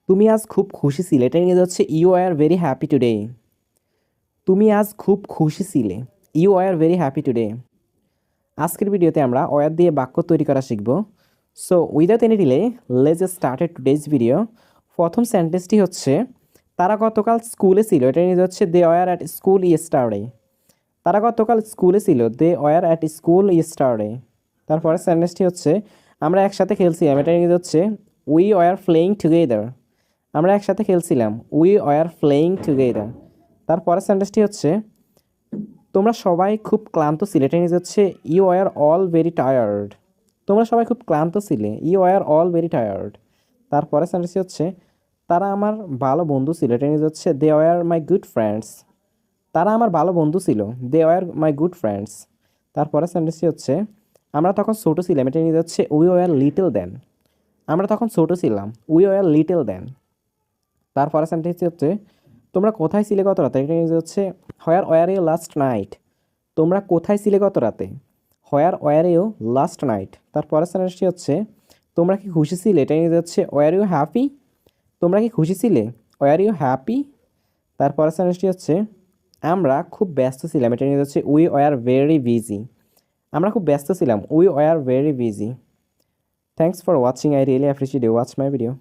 তুমি আজ খুব খুশি ছিলে, এটা নিয়ে যাচ্ছে you are very happy today. তুমি আজ খুব খুশি ছিলে, you are very happy today. আজকের ভিডিওতে আমরা ওয়ার দিয়ে বাক্য তৈরি করা শিখব। So without any delay let's started today's video. প্রথম সেন্টেন্সটি হচ্ছে তারা গতকাল স্কুলে ছিল, এটা নিয়ে যাচ্ছে they were at school yesterday. তারা গতকাল স্কুলে ছিল, they were at school yesterday. তারপরে সেন্টেন্সটি হচ্ছে আমরা একসাথে খেলছিলাম, এটা নিয়ে যাচ্ছে উই ওয়ার প্লেয়িং টুগেদার। আমরা একসাথে খেলছিলাম, উই ওয়ার প্লেয়িং টুগেদার। তারপরের সেন্টেন্সটি হচ্ছে তোমরা সবাই খুব ক্লান্ত ছিলে, এটা নিয়ে যাচ্ছে you were all very tired. তোমরা সবাই খুব ক্লান্ত ছিলে, you were all very tired. তারপরের সেন্টেন্সটি হচ্ছে তারা আমার ভালো বন্ধু ছিল, এটা নিয়ে যাচ্ছে they were my good friends. তারা আমার ভালো বন্ধু ছিল, they were my good friends. তারপরের সেন্টেন্সটি হচ্ছে আমরা তখন ছোটো ছিলাম, এটা নিয়ে যাচ্ছে উই ওয়ার লিটল দেন। আমরা তখন ছোটো ছিলাম, উই ওয়ার লিটল দেন। তারপরের সেন্টেন্সটি হচ্ছে তোমরা কোথায় ছিলে গত রাতে, এটা ইংরেজি হচ্ছে where were you last night. তোমরা কোথায় ছিলে গত রাতে, where were you last night. তারপরের সেন্টেন্সটি হচ্ছে তোমরা কি খুশি ছিলে, এটা ইংরেজি হচ্ছে ওয়ার ইউ হ্যাপি। তোমরা কি খুশি ছিলে, ওয়ার ইউ হ্যাপি। তারপরের সেন্টেন্সটি হচ্ছে আমরা খুব ব্যস্ত ছিলাম, এটা ইংরেজি হচ্ছে উই ওয়ার ভেরি বিজি। আমরা খুব ব্যস্ত ছিলাম, we were very busy. Thanks for watching, I really appreciate you watch my video.